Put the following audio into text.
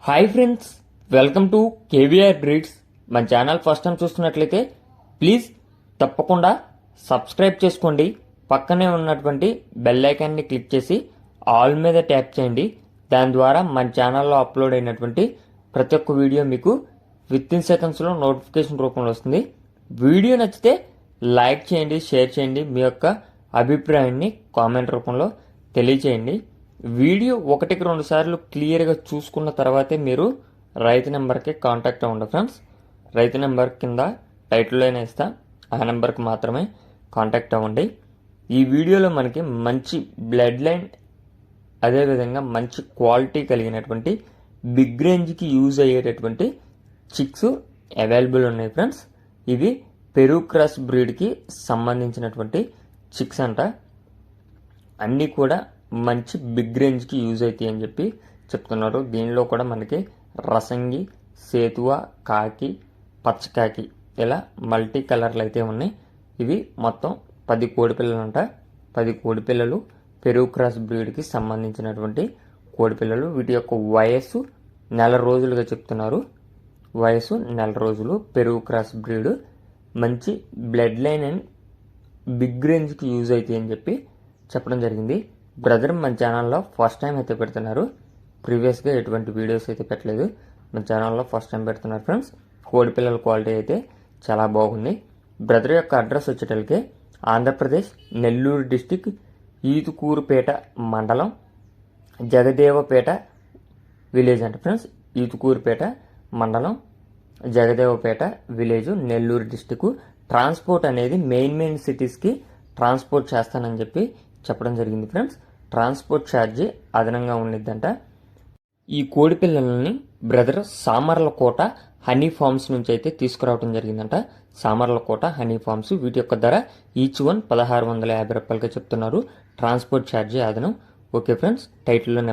Hi friends, welcome to KVR breeds. మన channel first time చూస్తున్నట్లయితే please తప్పకుండా సబ్స్క్రైబ్ చేసుకోండి. పక్కనే ఉన్నటువంటి బెల్ ఐకాన్ని క్లిక్ చేసి ఆల్ మీద ట్యాప్ చేయండి. దాని ద్వారా మన ఛానల్లో అప్లోడ్ అయినటువంటి ప్రతి ఒక్క వీడియో మీకు విత్ ఇన్ సెకండ్స్లో నోటిఫికేషన్ రూపంలో వస్తుంది. వీడియో నచ్చితే లైక్ చేయండి, షేర్ చేయండి, మీ యొక్క అభిప్రాయాన్ని కామెంట్ రూపంలో తెలియచేయండి. వీడియో 1-2 సార్లు క్లియర్గా చూసుకున్న తర్వాతే మీరు రైతు నెంబర్కి కాంటాక్ట్ అవ్వండి ఫ్రెండ్స్. రైతు నెంబర్ కింద టైటిల్లోనే ఇస్తా, ఆ నెంబర్కి మాత్రమే కాంటాక్ట్ అవ్వండి. ఈ వీడియోలో మనకి మంచి బ్లడ్ లైన్, అదేవిధంగా మంచి క్వాలిటీ కలిగినటువంటి బిగ్ రేంజ్కి యూజ్ అయ్యేటటువంటి చిక్స్ అవైలబుల్ ఉన్నాయి ఫ్రెండ్స్. ఇవి పెరూ క్రాస్ బ్రీడ్కి సంబంధించినటువంటి చిక్స్ అంట. అన్నీ కూడా మంచి బిగ్ రేంజ్కి యూజ్ అవుతాయి అని చెప్పి చెప్తున్నారు. దీనిలో కూడా మనకి రసంగి, సేతువ, కాకి, పచ్చకాకి ఇలా మల్టీ కలర్లు అయితే ఉన్నాయి. ఇవి మొత్తం 10 కోడిపిల్లలు అంట. 10 కోడిపిల్లలు పెరూ క్రాస్ బ్రీడ్కి సంబంధించినటువంటి కోడిపిల్లలు. వీటి యొక్క వయస్సు 1 రోజులుగా చెప్తున్నారు. వయసు 1 రోజులు. పెరూ క్రాస్ బ్రీడ్ మంచి బ్లడ్ లైన్ అండ్ బిగ్ రేంజ్కి యూజ్ అవుతాయి అని చెప్పి చెప్పడం జరిగింది. బ్రదర్ మన ఛానల్లో ఫస్ట్ టైం అయితే పెడుతున్నారు. ప్రీవియస్గా ఎటువంటి వీడియోస్ అయితే పెట్టలేదు. మన ఛానల్లో ఫస్ట్ టైం పెడుతున్నారు ఫ్రెండ్స్. కోడిపిల్లల క్వాలిటీ అయితే చాలా బాగుంది. బ్రదర్ యొక్క అడ్రస్ వచ్చేటప్పటికి ఆంధ్రప్రదేశ్ నెల్లూరు డిస్టిక్ ఈతుకూరుపేట మండలం జగదేవపేట విలేజ్ అంట ఫ్రెండ్స్. ఈతుకూరుపేట మండలం Jagadevapet village, Nellore district. Transport అనేది మెయిన్ సిటీస్కి ట్రాన్స్పోర్ట్ చేస్తానని చెప్పి చెప్పడం జరిగింది ఫ్రెండ్స్. ట్రాన్స్పోర్ట్ ఛార్జీ అదనంగా ఉండిద్దంట. ఈ కోడి పిల్లలని బ్రదర్ సామర్లకోట హనీ ఫార్మ్స్ నుంచి అయితే తీసుకురావడం జరిగిందంట. Samarlakota honey farms. వీటి యొక్క ధర ఈచ్ వన్ 1650 రూపాయలుగా చెప్తున్నారు. ట్రాన్స్పోర్ట్ ఛార్జీ అదనం. ఓకే ఫ్రెండ్స్, టైటిల్లో నెంబర్